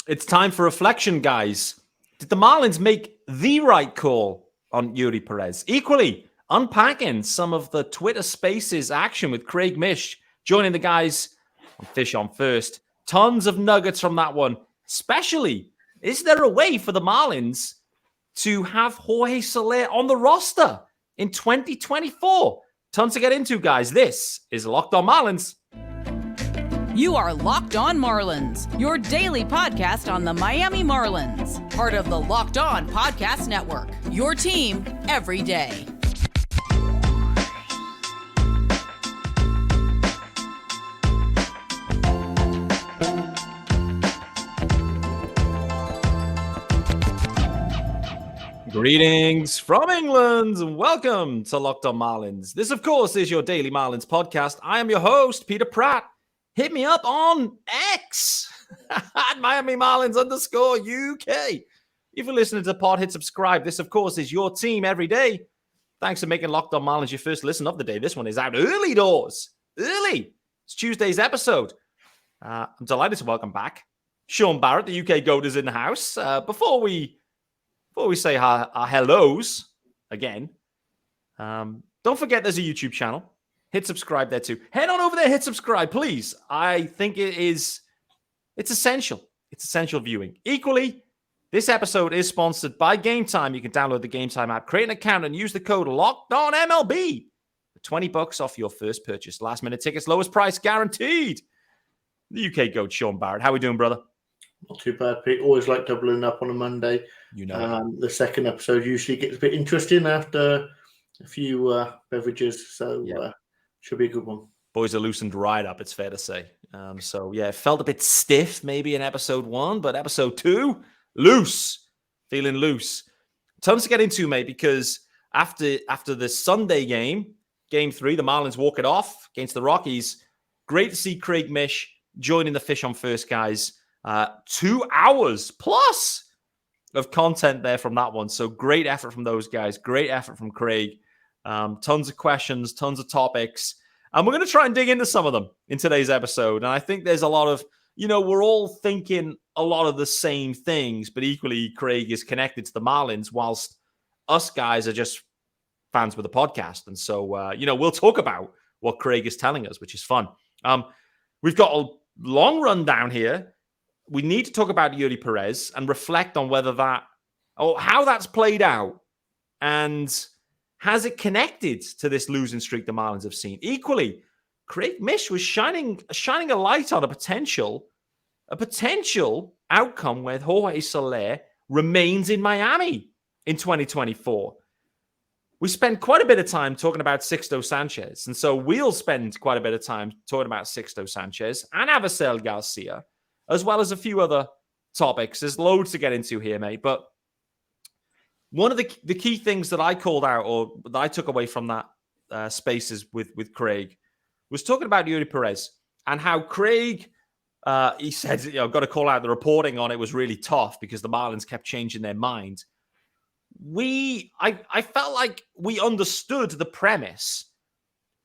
It's time for reflection, guys. Did the Marlins make the right call on Eury Perez? Equally, unpacking some of the Twitter Spaces action with Craig Mish joining the guys on Fish on First. Tons of nuggets from that one. Especially, is there a way for the Marlins to have Jorge Soler on the roster in 2024? Tons to get into, guys. This is Locked On Marlins. You are Locked On Marlins, your daily podcast on the Miami Marlins. Part of the Locked On Podcast Network, your team every day. Greetings from England and welcome to Locked On Marlins. This, of course, is your daily Marlins podcast. I am your host, Peter Pratt. Hit me up on X at Miami Marlins _UK. If you're listening to the pod, hit subscribe. This, of course, is your team every day. Thanks for making Locked On Marlins your first listen of the day. This one is out early doors. Early. It's Tuesday's episode. I'm delighted to welcome back Sean Barrett, the UK GOAT, is in the house. Before we say our hellos again, don't forget there's a YouTube channel. Hit subscribe there too. Head on over there, hit subscribe, please. I think it's essential. It's essential viewing. Equally, this episode is sponsored by Gametime. You can download the Gametime app, create an account, and use the code LOCKEDONMLB for $20 off your first purchase. Last minute tickets, lowest price guaranteed. The UK GOAT, Sean Barrett. How we doing, brother? Not too bad, Pete. Always like doubling up on a Monday. You know, the second episode usually gets a bit interesting after a few beverages, so should be a good one. Boys are loosened right up, it's fair to say. It felt a bit stiff maybe in episode 1, but episode 2, loose. Feeling loose. Tons to get into, mate, because after the Sunday game 3, the Marlins walk it off against the Rockies. Great to see Craig Mish joining the Fish on First, guys. 2 hours plus of content there from that one. So great effort from those guys. Great effort from Craig. Tons of questions, tons of topics. And we're going to try and dig into some of them in today's episode. And I think there's a lot of, we're all thinking a lot of the same things, but equally Craig is connected to the Marlins whilst us guys are just fans with the podcast. And so, we'll talk about what Craig is telling us, which is fun. We've got a long rundown here. We need to talk about Eury Perez and reflect on how that's played out, and has it connected to this losing streak the Marlins have seen. Equally, Craig Mish was shining a light on a potential outcome where Jorge Soler remains in Miami in 2024. We spent quite a bit of time talking about Sixto Sanchez, and so we'll spend quite a bit of time talking about Sixto Sanchez and Avisail Garcia, as well as a few other topics. There's loads to get into here, mate. But one of the key things that I called out, or that I took away from that spaces with Craig, was talking about Eury Perez and how Craig, he said, got to call out the reporting on it was really tough because the Marlins kept changing their mind. I felt like we understood the premise,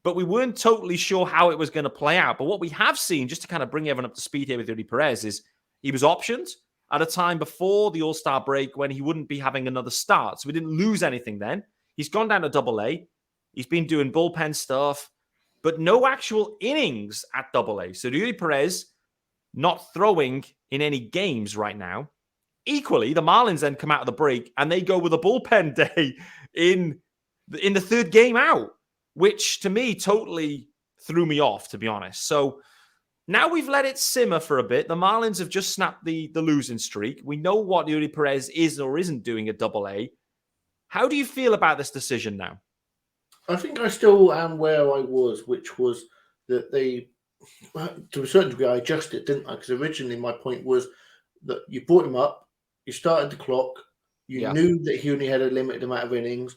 but we weren't totally sure how it was going to play out. But what we have seen, just to kind of bring everyone up to speed here with Eury Perez, is he was optioned at a time before the All-Star break when he wouldn't be having another start. So we didn't lose anything then. He's gone down to AA. He's been doing bullpen stuff, but no actual innings at AA. So Eury Perez not throwing in any games right now. Equally, the Marlins then come out of the break and they go with a bullpen day in the third game out, which to me totally threw me off, to be honest. So now we've let it simmer for a bit. The Marlins have just snapped the losing streak. We know what Eury Perez is or isn't doing at AA. How do you feel about this decision now? I think I still am where I was, which was that they, to a certain degree, I adjusted, didn't I? Because originally my point was that you brought him up, you started the clock, you knew that he only had a limited amount of innings.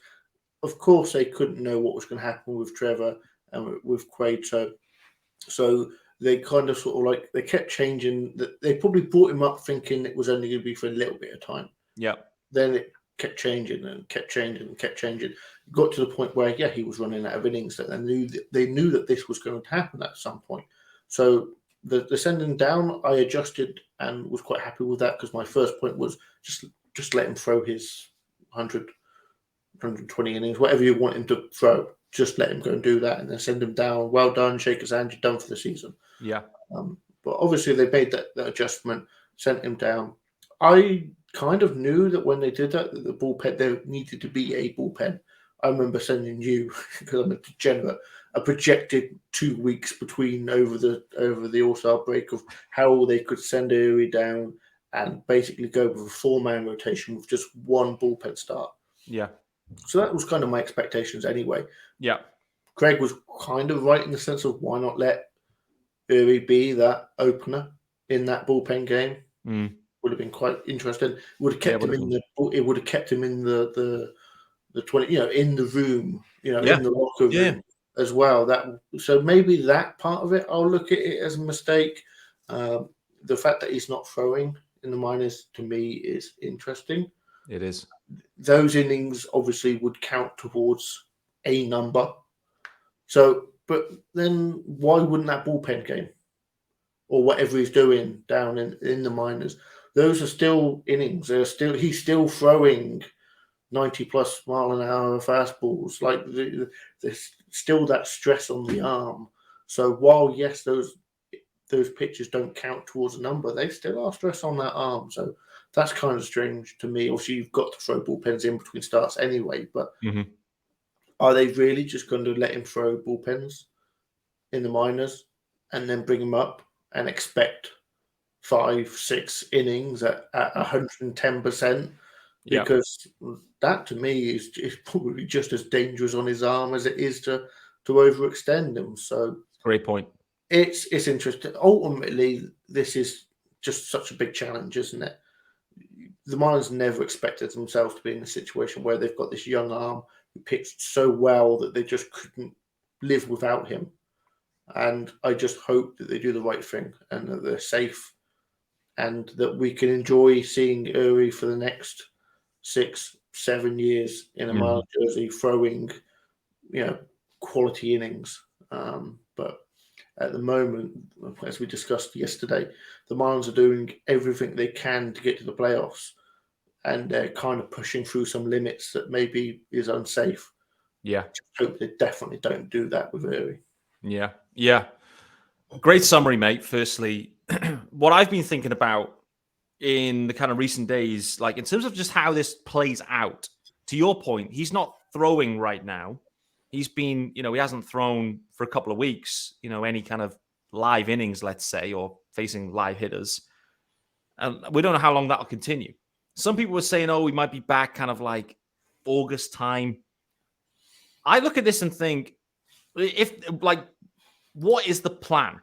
Of course, they couldn't know what was going to happen with Trevor and with Craig. So they kind of sort of like, they kept changing. They probably brought him up thinking it was only going to be for a little bit of time. Yeah. Then it kept changing and kept changing and kept changing. It got to the point where, he was running out of innings. That they knew that this was going to happen at some point. So the sending down, I adjusted and was quite happy with that because my first point was just let him throw his 100, 120 innings, whatever you want him to throw. Just let him go and do that, and then send him down. Well done, shake his hand. You're done for the season. Yeah. But obviously they made that adjustment, sent him down. I kind of knew that when they did that the bullpen, there needed to be a bullpen. I remember sending you, because I'm a degenerate, a projected 2 weeks between over the All-Star break of how they could send Eury down and basically go with a 4-man rotation with just one bullpen start. Yeah. So that was kind of my expectations anyway. Yeah. Craig was kind of right in the sense of why not let Eury be that opener in that bullpen game. Would have been quite interesting. Would have kept him in it would have kept him in the 20, in the room, in the locker room as well. So maybe that part of it, I'll look at it as a mistake. The fact that he's not throwing in the minors to me is interesting. It is. Those innings obviously would count towards a number. So, but then why wouldn't that bullpen game or whatever he's doing down in the minors? Those are still innings. He's still throwing 90+ mile an hour fastballs. Like there's still that stress on the arm. So while yes, those pitches don't count towards a number, they still are stress on that arm. So that's kind of strange to me. Obviously, you've got to throw bullpens in between starts anyway. But are they really just going to let him throw bullpens in the minors and then bring him up and expect 5-6 innings at 110%? Because that to me is probably just as dangerous on his arm as it is to overextend him. So great point. It's interesting. Ultimately, this is just such a big challenge, isn't it? The Marlins never expected themselves to be in a situation where they've got this young arm who pitched so well that they just couldn't live without him. And I just hope that they do the right thing and that they're safe and that we can enjoy seeing Eury for the next 6-7 years in a Marlins jersey throwing, quality innings. But at the moment, as we discussed yesterday, the Marlins are doing everything they can to get to the playoffs, and they're kind of pushing through some limits that maybe is unsafe. Yeah. I hope they definitely don't do that with Eury. Yeah. Yeah. Great summary, mate. Firstly, what I've been thinking about in the kind of recent days, like in terms of just how this plays out, to your point, he's not throwing right now. He's been, he hasn't thrown for a couple of weeks, any kind of live innings, let's say, or facing live hitters. And we don't know how long that'll continue. Some people were saying, we might be back kind of like August time. I look at this and think, what is the plan?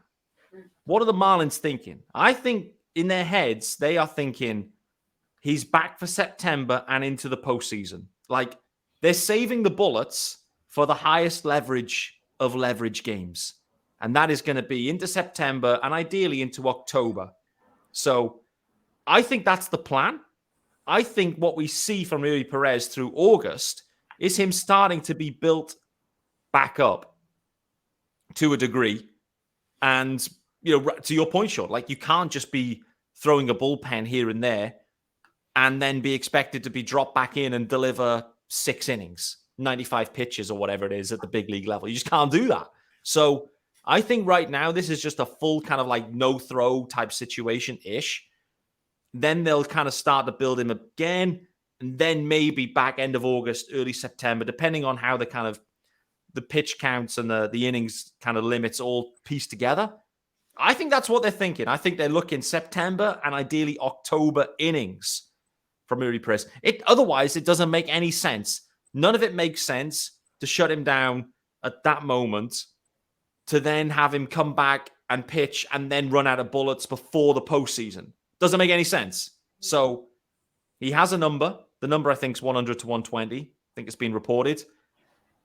What are the Marlins thinking? I think in their heads, they are thinking he's back for September and into the postseason. Like, they're saving the bullets for the highest leverage of leverage games. And that is going to be into September and ideally into October. So I think that's the plan. I think what we see from Eury Perez through August is him starting to be built back up to a degree. And, to your point, Sean, like you can't just be throwing a bullpen here and there and then be expected to be dropped back in and deliver 6 innings, 95 pitches or whatever it is at the big league level. You just can't do that. So I think right now this is just a full kind of like no throw type situation-ish. Then they'll kind of start to build him again. And then maybe back end of August, early September, depending on how the pitch counts and the innings kind of limits all piece together. I think that's what they're thinking. I think they're looking September and ideally October innings from Eury Perez. Otherwise, it doesn't make any sense. None of it makes sense to shut him down at that moment, to then have him come back and pitch and then run out of bullets before the postseason. Doesn't make any sense. So he has a number. The number, I think, is 100 to 120. I think it's been reported.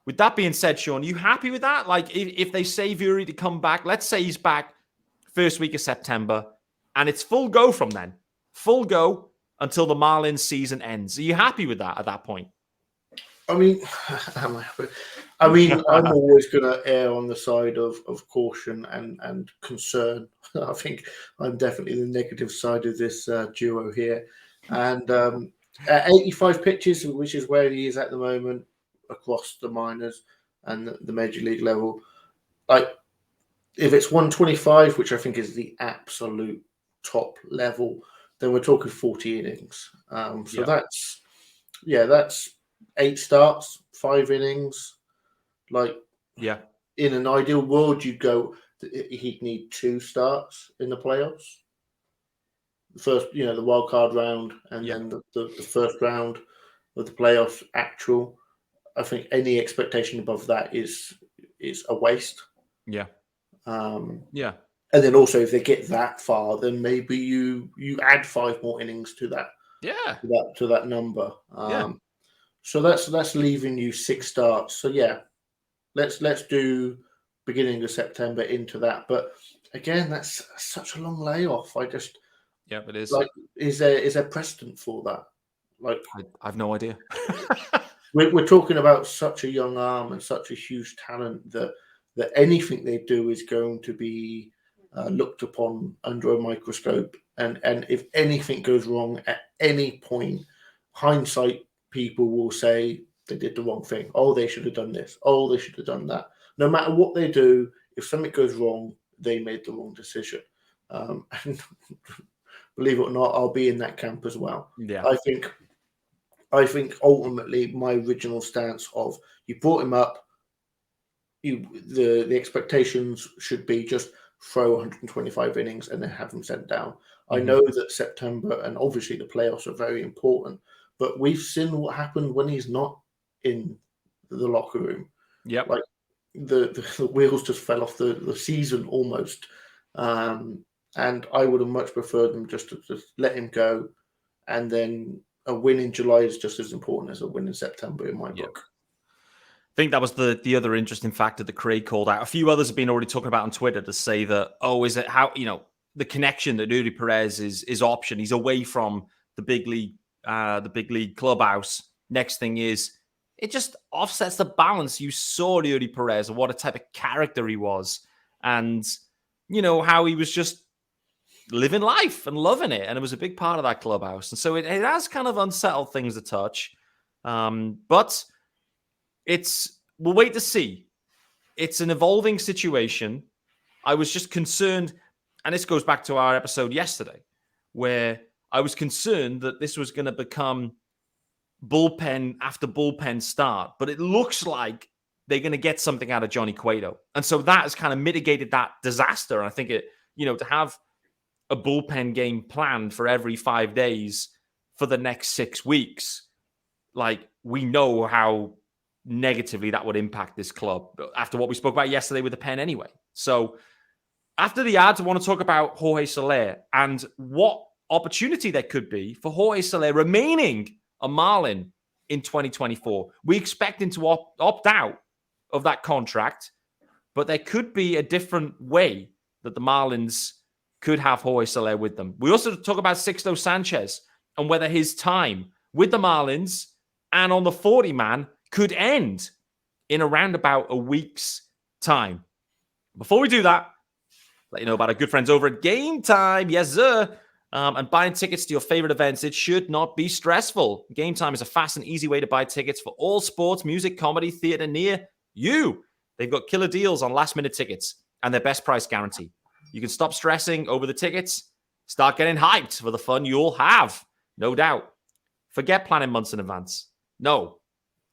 With that being said, Sean, you happy with that? Like, if they say Eury to come back, let's say he's back first week of September, and it's full go from then. Full go until the Marlins season ends. Are you happy with that at that point? I mean, I mean, I'm always going to err on the side of caution and concern. I think I'm definitely the negative side of this duo here. And at 85 pitches, which is where he is at the moment across the minors and the major league level, like if it's 125, which I think is the absolute top level, then we're talking 40 innings. That's 8 starts, 5 innings. Like, in an ideal world, you'd go, he'd need 2 starts in the playoffs. The first, the wild card round, and then the first round of the playoffs actual. I think any expectation above that is a waste. Yeah. And then also, if they get that far, then maybe you add 5 more innings to that. Yeah. To that number. So that's leaving you 6 starts. So let's do beginning of September into that. But again, that's such a long layoff. It is. Like, is there precedent for that? Like, I've no idea. we're talking about such a young arm and such a huge talent that anything they do is going to be looked upon under a microscope. And if anything goes wrong at any point, hindsight people will say they did the wrong thing. Oh, they should have done this. Oh, they should have done that. No matter what they do, if something goes wrong, they made the wrong decision. And believe it or not, I'll be in that camp as well. Yeah. I think ultimately my original stance of you brought him up, the expectations should be just throw 125 innings and then have him sent down. I know that September and obviously the playoffs are very important, but we've seen what happened when he's not in the locker room. Yeah, like the wheels just fell off the season almost. And I would have much preferred them just to let him go, and then a win in July is just as important as a win in September in my book. I think that was the other interesting factor that Craig called out. A few others have been already talking about on Twitter to say that, is it how, the connection that Eury Perez is option. He's away from the big league clubhouse. Next thing is, it just offsets the balance. You saw Eury Perez and what a type of character he was, and how he was just living life and loving it, and it was a big part of that clubhouse. And so it has kind of unsettled things a touch, but we'll wait to see. It's an evolving situation. I was just concerned, and this goes back to our episode yesterday, where I was concerned that this was going to become bullpen after bullpen start, but it looks like they're going to get something out of Johnny Cueto. And so that has kind of mitigated that disaster. And I think to have a bullpen game planned for every 5 days for the next 6 weeks, like, we know how negatively that would impact this club after what we spoke about yesterday with the pen anyway. So after the ads, I want to talk about Jorge Soler and what opportunity there could be for Jorge Soler remaining a Marlin in 2024. We expect him to opt out of that contract, but there could be a different way that the Marlins could have Jorge Soler with them. We also talk about Sixto Sanchez and whether his time with the Marlins and on the 40-man could end in around about a week's time. Before we do that, let you know about our good friends over at Gametime. Yes, sir. And buying tickets to your favorite events, it should not be stressful. Gametime is a fast and easy way to buy tickets for all sports, music, comedy, theater near you. They've got killer deals on last-minute tickets and their best price guarantee. You can stop stressing over the tickets, start getting hyped for the fun you'll have, no doubt. Forget planning months in advance. No,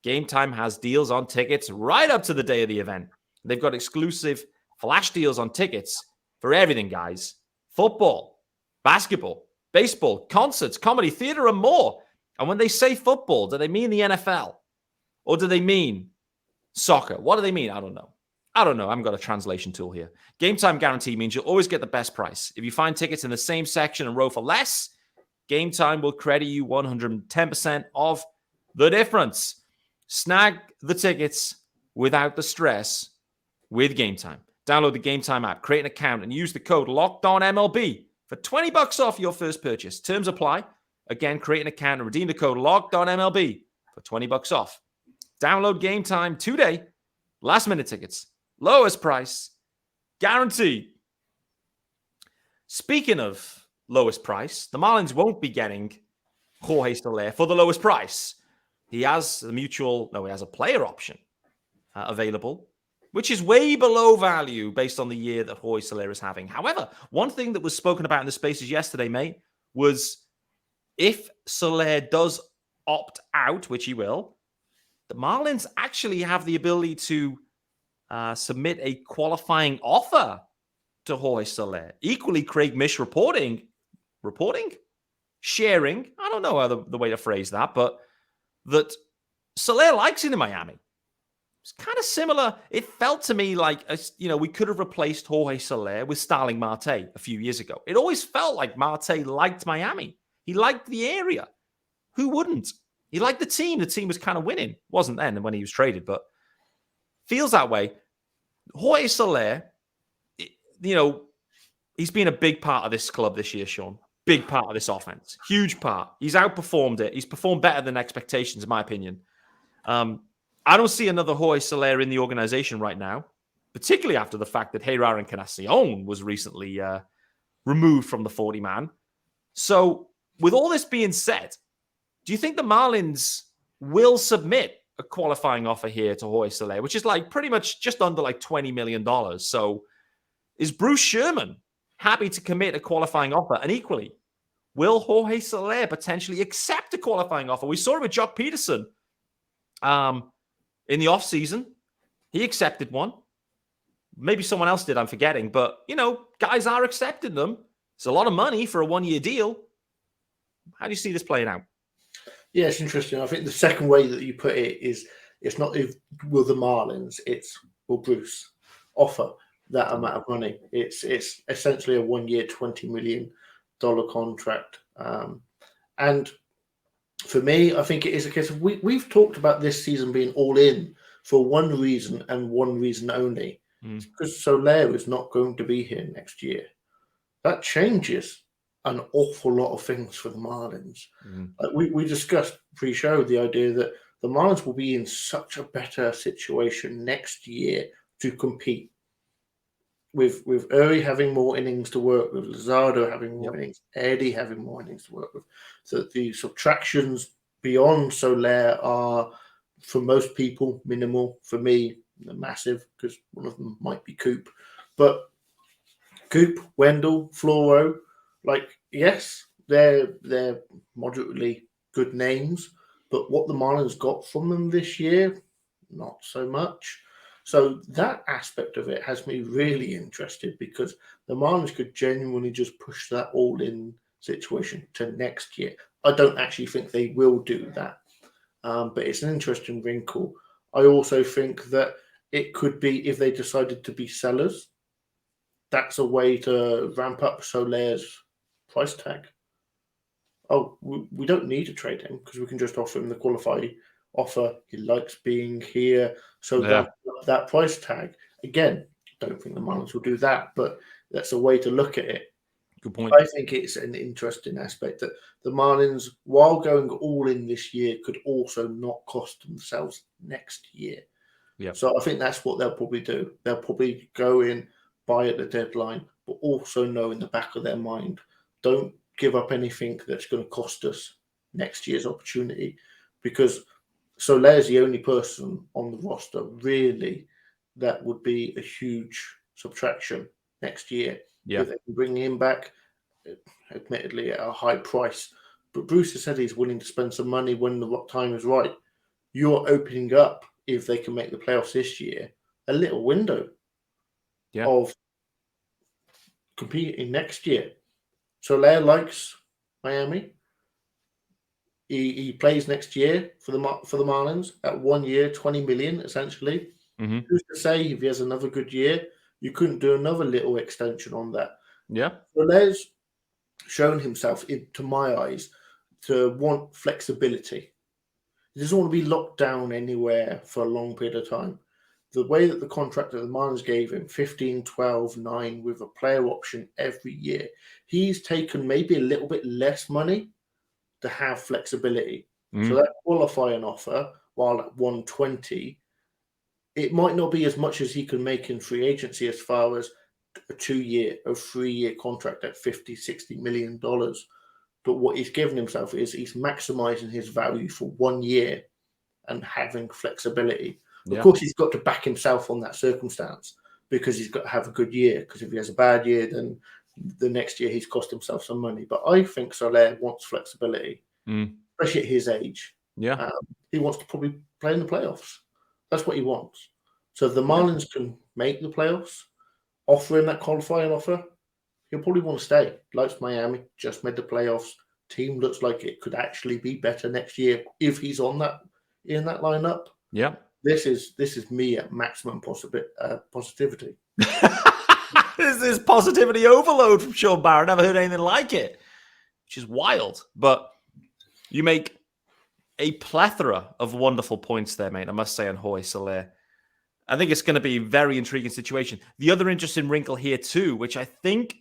Gametime has deals on tickets right up to the day of the event. They've got exclusive flash deals on tickets for everything, guys. Football, basketball, baseball, concerts, comedy, theater, and more. And when they say football, do they mean the NFL? Or do they mean soccer? What do they mean? I don't know. I haven't got a translation tool here. Gametime guarantee means you'll always get the best price. If you find tickets in the same section and row for less, Gametime will credit you 110% of the difference. Snag the tickets without the stress with Gametime. Download the Gametime app, create an account, and use the code LOCKEDONMLB for $20 off your first purchase. Terms apply. Again, create an account and redeem the code LOCKEDONMLB for $20 off. Download Gametime today Last minute tickets. Lowest price. Guaranteed. Speaking of lowest price, the Marlins won't be getting Jorge Soler for the lowest price. He has a player option available, which is way below value based on the year that Jorge Soler is having. However, one thing that was spoken about in the spaces yesterday, mate, was if Soler does opt out, which he will, the Marlins actually have the ability to submit a qualifying offer to Jorge Soler. Equally, Craig Mish sharing, I don't know the way to phrase that, but that Soler likes it in Miami. It's kind of similar. It felt to me like, we could have replaced Jorge Soler with Starling Marte a few years ago. It always felt like Marte liked Miami. He liked the area. Who wouldn't? He liked the team. The team was kind of winning. Wasn't then when he was traded, but feels that way. Jorge Soler, he's been a big part of this club this year, Sean. Big part of this offense. Huge part. He's outperformed it. He's performed better than expectations, in my opinion. I don't see another Jorge Soler in the organization right now, particularly after the fact that Heirar Encarnacion was recently removed from the 40-man. So with all this being said, do you think the Marlins will submit a qualifying offer here to Jorge Soler, which is like pretty much just under like $20 million? So is Bruce Sherman happy to commit a qualifying offer? And equally, will Jorge Soler potentially accept a qualifying offer? We saw it with Jock Peterson in the offseason. He accepted one. Maybe someone else did, I'm forgetting. But, guys are accepting them. It's a lot of money for a one-year deal. How do you see this playing out? Yeah, it's interesting. I think the second way that you put it is, it's not will the Marlins, it's will Bruce offer that amount of money. It's essentially a 1 year, $20 million contract. And for me, I think it is a case of we've talked about this season being all in for one reason and one reason only. It's because Solaire is not going to be here next year. That changes an awful lot of things for the Marlins. Like we discussed pre-show the idea that the Marlins will be in such a better situation next year to compete. With Eury having more innings to work with, Luzardo having more innings, Eddie having more innings to work with. So the subtractions beyond Solaire are, for most people, minimal. For me, massive, because one of them might be Coop. But Coop, Wendell, Floro, yes, they're moderately good names, but what the Marlins got from them this year, not so much. So that aspect of it has me really interested, because the Marlins could genuinely just push that all-in situation to next year. I don't actually think they will do that, but it's an interesting wrinkle. I also think that it could be, if they decided to be sellers, that's a way to ramp up Solaire's price tag. Oh, we don't need to trade him because we can just offer him the qualifying offer. He likes being here. So that price tag, again, don't think the Marlins will do that, but that's a way to look at it. Good point. I think it's an interesting aspect that the Marlins, while going all in this year, could also not cost themselves next year. Yeah. So I think that's what they'll probably do. They'll probably go in, buy at the deadline, but also know in the back of their mind, don't give up anything that's going to cost us next year's opportunity, because Solaire's the only person on the roster really that would be a huge subtraction next year. Yeah. If they can bring him back, admittedly at a high price. But Bruce has said he's willing to spend some money when the time is right. You're opening up, if they can make the playoffs this year, a little window of competing next year. Solaire likes Miami. He plays next year for the Marlins at 1 year, $20 million essentially. Who's to say if he has another good year, you couldn't do another little extension on that? Yeah. Solaire's shown himself, to my eyes, to want flexibility. He doesn't want to be locked down anywhere for a long period of time. The way that the contract that the Marlins gave him, 15, 12, 9, with a player option every year, he's taken maybe a little bit less money to have flexibility. So that qualifying offer, while at 120, it might not be as much as he can make in free agency as far as a 2-year or 3-year contract at $50-60 million. But what he's given himself is he's maximizing his value for 1 year and having flexibility. Yeah. Of course, he's got to back himself on that circumstance because he's got to have a good year. Because if he has a bad year, then the next year he's cost himself some money. But I think Solaire wants flexibility, especially at his age. Yeah. He wants to probably play in the playoffs. That's what he wants. So if the Marlins can make the playoffs, offer him that qualifying offer, he'll probably want to stay. Likes Miami, just made the playoffs. Team looks like it could actually be better next year if he's in that lineup. Yeah. This is me at maximum positivity. This is positivity overload from Sean Barrett. Never heard anything like it, which is wild. But you make a plethora of wonderful points there, mate. I must say on Jorge Soler. I think it's going to be a very intriguing situation. The other interesting wrinkle here too, which I think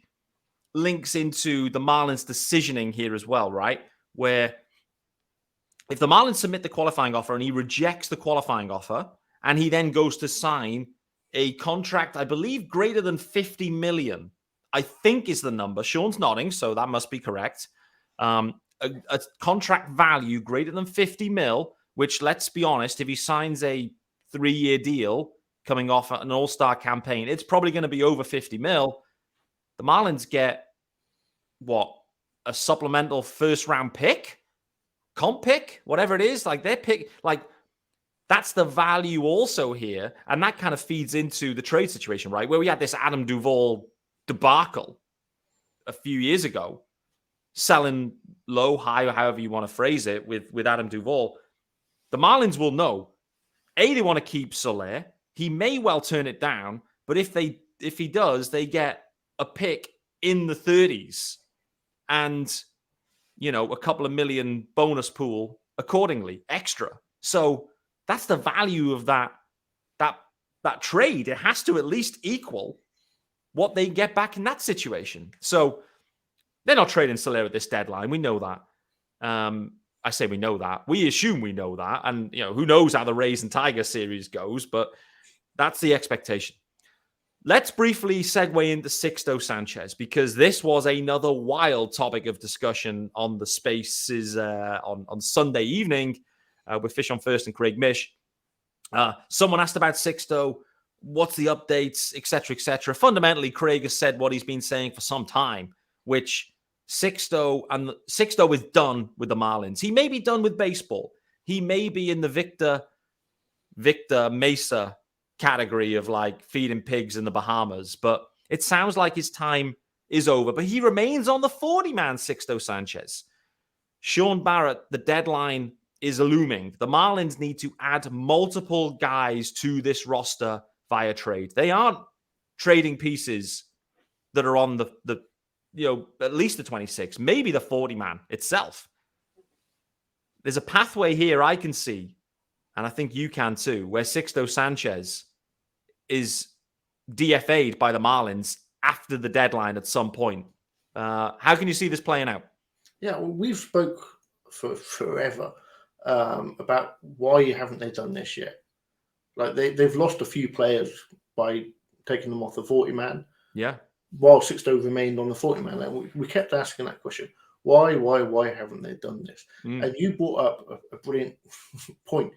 links into the Marlins' decisioning here as well, right? Where if the Marlins submit the qualifying offer and he rejects the qualifying offer and he then goes to sign a contract, I believe, greater than $50 million, I think is the number. Sean's nodding, so that must be correct. A contract value greater than 50 mil, which, let's be honest, if he signs a 3-year deal coming off an all-star campaign, it's probably going to be over 50 mil. The Marlins get, what, a supplemental first-round pick? Comp pick? Whatever it is. Like, their pick, like, that's the value also here. And that kind of feeds into the trade situation, right? Where we had this Adam Duvall debacle a few years ago, selling low, high, or however you want to phrase it with Adam Duvall. The Marlins will know, A, they want to keep Saleh. He may well turn it down, but if he does, they get a pick in the 30s and, you know, a couple of million bonus pool accordingly, extra. So that's the value of that trade. It has to at least equal what they get back in that situation. So they're not trading Solaire at this deadline. We know that. I say we know that. We assume we know that. And, you know, who knows how the Rays and Tigers series goes, but that's the expectation. Let's briefly segue into Sixto Sanchez, because this was another wild topic of discussion on the spaces on Sunday evening with Fish on First and Craig Mish. Someone asked about Sixto. What's the updates, et cetera, et cetera. Fundamentally, Craig has said what he's been saying for some time, which Sixto is done with the Marlins. He may be done with baseball. He may be in the Victor Mesa category of like feeding pigs in the Bahamas, but it sounds like his time is over. But he remains on the 40-man Sixto Sanchez. Sean Barrett, the deadline is looming. The Marlins need to add multiple guys to this roster via trade. They aren't trading pieces that are on the at least the 26, maybe the 40-man itself. There's a pathway here I can see, and I think you can too, where Sixto Sanchez is DFA'd by the Marlins after the deadline at some point. How can you see this playing out? Yeah, well, we've spoke for forever about why haven't they done this yet? Like they've lost a few players by taking them off the 40-man. Yeah. While Sixto remained on the 40-man. And we kept asking that question. Why haven't they done this? And you brought up a brilliant point.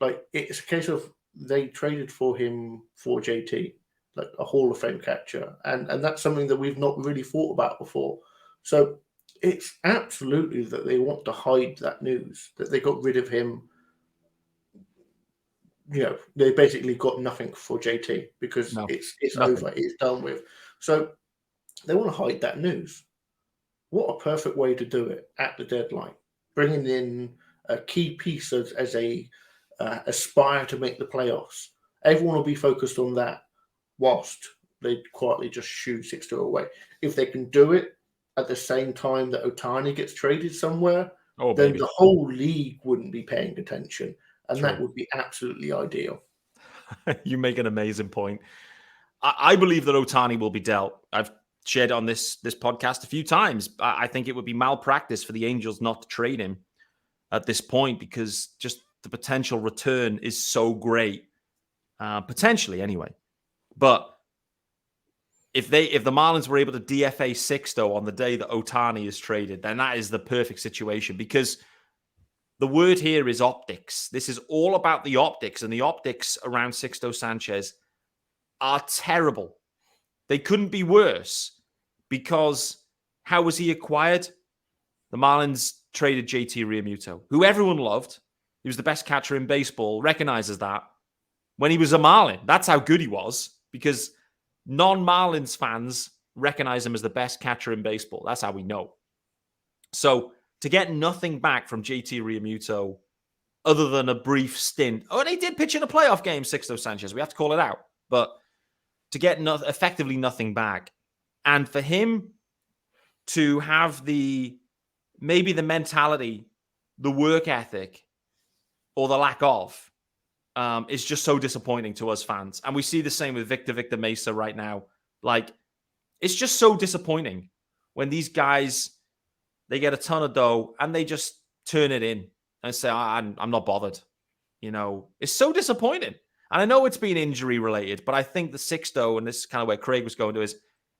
Like, it's a case of they traded for him for JT, like a Hall of Fame catcher. And that's something that we've not really thought about before. So it's absolutely that they want to hide that news, that they got rid of him. You know, they basically got nothing for JT because it's over, it's done with. So they want to hide that news. What a perfect way to do it at the deadline. Bringing in a key piece as a aspire to make the playoffs. Everyone will be focused on that whilst they quietly just shoo Sixto away. If they can do it at the same time that Ohtani gets traded somewhere, then the whole league wouldn't be paying attention. And that would be absolutely ideal. You make an amazing point. I believe that Ohtani will be dealt. I've shared on this podcast a few times. I think it would be malpractice for the Angels not to trade him at this point because just the potential return is so great. potentially anyway. But if the Marlins were able to DFA Sixto on the day that Ohtani is traded, then that is the perfect situation, because the word here is optics. This is all about the optics, and the optics around Sixto Sanchez are terrible. They couldn't be worse, because how was he acquired? The Marlins traded JT Realmuto, who everyone loved. He was the best catcher in baseball, recognizes that. When he was a Marlin, that's how good he was, because non-Marlins fans recognize him as the best catcher in baseball. That's how we know. So to get nothing back from JT Realmuto other than a brief stint. Oh, and he did pitch in a playoff game, Sixto Sanchez. We have to call it out. But to get effectively nothing back, and for him to have maybe the mentality, the work ethic, or the lack of, is just so disappointing to us fans. And we see the same with Victor Mesa right now. Like, it's just so disappointing when these guys, they get a ton of dough and they just turn it in and say, I'm not bothered. You know, it's so disappointing. And I know it's been injury related, but I think the Sixto, and this is kind of where Craig was going to, is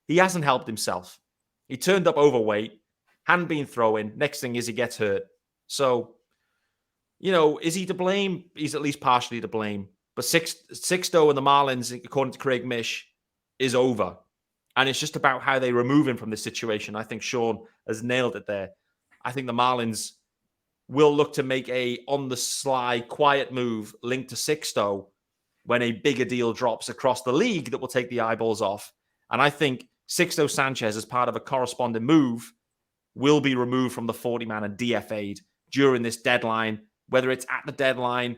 he hasn't helped himself. He turned up overweight, hadn't been throwing. Next thing is he gets hurt. So, you know, is he to blame? He's at least partially to blame. But Sixto and the Marlins, according to Craig Mish, is over. And it's just about how they remove him from this situation. I think Sean has nailed it there. I think the Marlins will look to make a on-the-sly, quiet move linked to Sixto when a bigger deal drops across the league that will take the eyeballs off. And I think Sixto Sanchez, as part of a corresponding move, will be removed from the 40-man and DFA'd during this deadline, whether it's at the deadline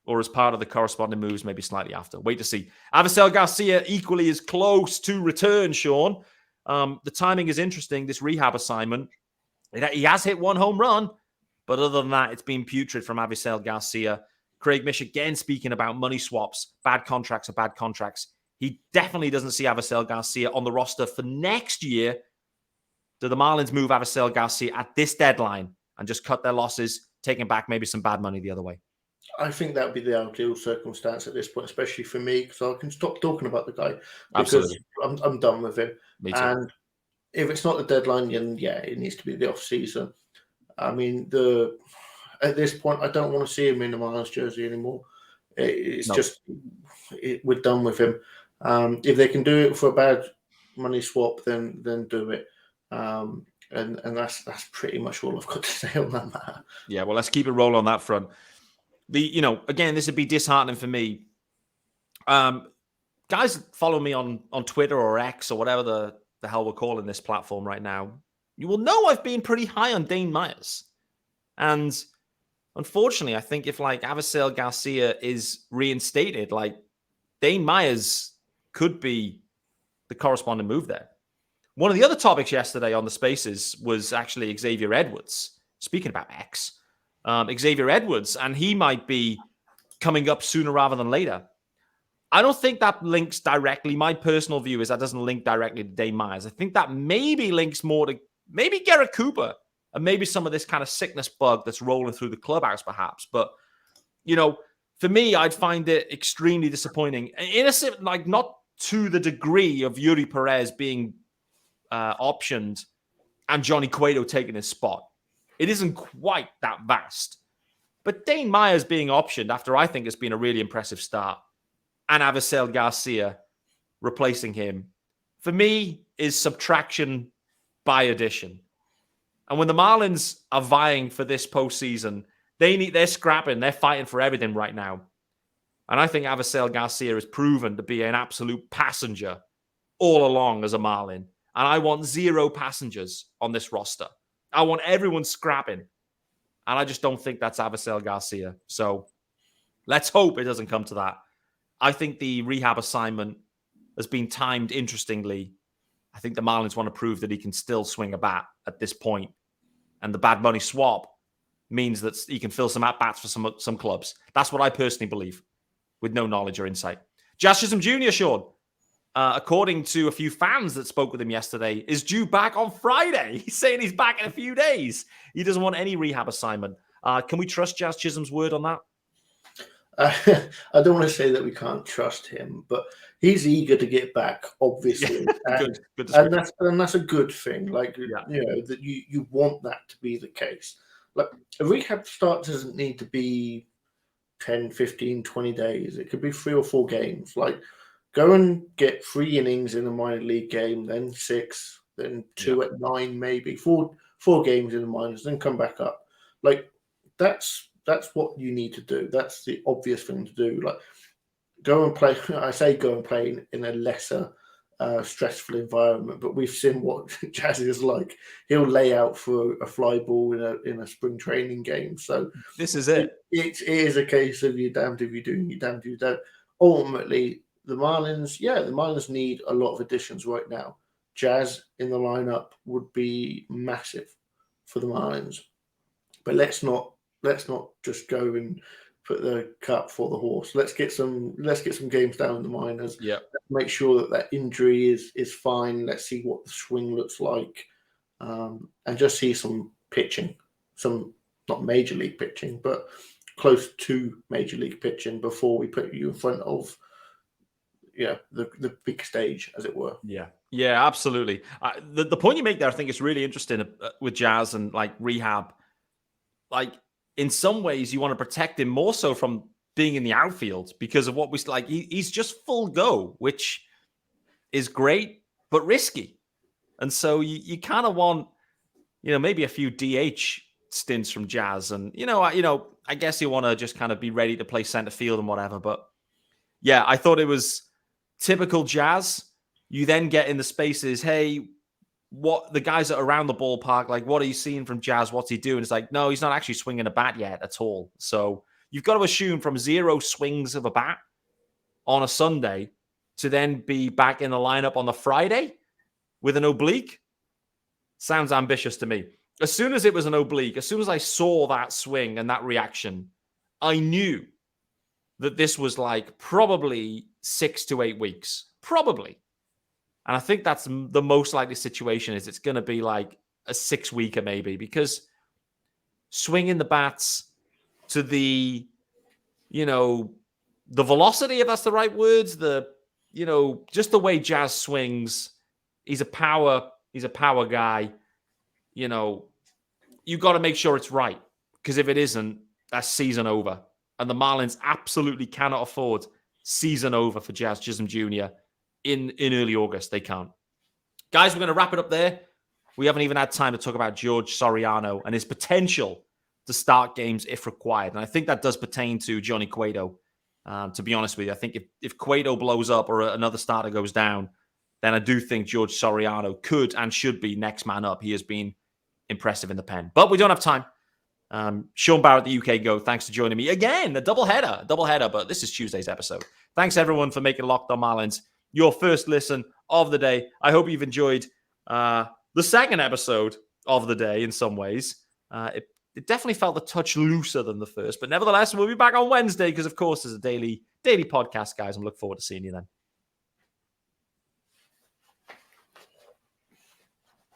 or as part of the corresponding moves, maybe slightly after. Wait to see. Avisail Garcia equally is close to return, Sean. The timing is interesting, this rehab assignment. He has hit one home run, but other than that, it's been putrid from Avisail Garcia. Craig Mish again speaking about money swaps, bad contracts are bad contracts. He definitely doesn't see Avisail Garcia on the roster for next year. Do the Marlins move Avisail Garcia at this deadline and just cut their losses, taking back maybe some bad money the other way? I think that would be the ideal circumstance at this point, especially for me, because I can stop talking about the guy because I'm done with him. Me too. And if it's not the deadline, then yeah, it needs to be the off season. I mean, at this point, I don't want to see him in the Marlins jersey anymore. We're done with him. If they can do it for a bad money swap, then do it. And that's pretty much all I've got to say on that matter. Yeah, well, let's keep it rolling on that front. Again, this would be disheartening for me. Guys follow me on Twitter or X or whatever the hell we're calling this platform right now. You will know I've been pretty high on Dane Myers. And unfortunately, I think if like Avisail Garcia is reinstated, like Dane Myers could be the corresponding move there. One of the other topics yesterday on the Spaces was actually Xavier Edwards. Speaking about X, Xavier Edwards, and he might be coming up sooner rather than later. I don't think that links directly. My personal view is that doesn't link directly to Dane Myers. I think that maybe links more to maybe Garrett Cooper and maybe some of this kind of sickness bug that's rolling through the clubhouse, perhaps. But, for me, I'd find it extremely disappointing. Innocent, like not to the degree of Eury Perez being optioned and Johnny Cueto taking his spot. It isn't quite that vast. But Dane Myers being optioned after I think it's been a really impressive start, and Avisail Garcia replacing him, for me, is subtraction by addition. And when the Marlins are vying for this postseason, they're scrapping, they're fighting for everything right now. And I think Avisail Garcia has proven to be an absolute passenger all along as a Marlin. And I want zero passengers on this roster. I want everyone scrapping. And I just don't think that's Avisail Garcia. So let's hope it doesn't come to that. I think the rehab assignment has been timed interestingly. I think the Marlins want to prove that he can still swing a bat at this point. And the bad money swap means that he can fill some at-bats for some clubs. That's what I personally believe, with no knowledge or insight. Jazz Chisholm Jr., Sean, according to a few fans that spoke with him yesterday, is due back on Friday. He's saying he's back in a few days. He doesn't want any rehab assignment. Can we trust Jazz Chisholm's word on that? I don't want to say that we can't trust him, but he's eager to get back, obviously, good and description. that's a good thing. Like Yeah. that you want that to be the case. Like a rehab start doesn't need to be 10, 15, 20 days. It could be 3 or 4 games. Like go and get 3 innings in a minor league game, then 6, then 2 at 9, maybe 4 games in the minors, then come back up. Like that's what you need to do. That's the obvious thing to do. Like go and play. I say go and play in a lesser stressful environment, but we've seen what Jazz is like. He'll lay out for a fly ball in a spring training game. So this is it. It is a case of you're damned if you do, you're damned if you don't. Ultimately, the Marlins need a lot of additions right now. Jazz in the lineup would be massive for the Marlins, but let's not just go and put the cart before the horse. Let's get some games down in the minors. Yeah. Make sure that injury is fine. Let's see what the swing looks like, and just see some pitching, some not major league pitching, but close to major league pitching before we put you in front of the big stage, as it were. Yeah, absolutely. The point you make there, I think, is really interesting with Jazz and like rehab. Like in some ways, you want to protect him more so from being in the outfield because of what we like. He's just full go, which is great but risky, and so you kind of want maybe a few DH stints from Jazz, and I guess you want to just kind of be ready to play center field and whatever. But yeah, I thought it was typical Jazz. You then get in the spaces, hey, what the guys that are around the ballpark, like, what are you seeing from Jazz? What's he doing? It's like, no, he's not actually swinging a bat yet at all. So you've got to assume from 0 swings of a bat on a Sunday to then be back in the lineup on the Friday with an oblique. Sounds ambitious to me. As soon as it was an oblique, as soon as I saw that swing and that reaction, I knew that this was like probably 6 to 8 weeks. Probably. And I think that's the most likely situation is it's going to be like a 6-weeker maybe, because swinging the bats to the velocity, if that's the right words, just the way Jazz swings, he's a power guy. You got to make sure it's right, because if it isn't, that's season over. And the Marlins absolutely cannot afford season over for Jazz Chisholm Jr. in early August. They can't. Guys, we're going to wrap it up there. We haven't even had time to talk about George Soriano and his potential to start games if required. And I think that does pertain to Johnny Cueto. To be honest with you, I think if Cueto blows up or another starter goes down, then I do think George Soriano could and should be next man up. He has been impressive in the pen. But we don't have time. Sean Barrett, the UK Go, thanks for joining me again. A double header, but this is Tuesday's episode. Thanks everyone for making Locked On Marlins your first listen of the day. I hope you've enjoyed the second episode of the day in some ways. It definitely felt a touch looser than the first, but nevertheless, we'll be back on Wednesday because, of course, there's a daily podcast, guys. I'm looking forward to seeing you then.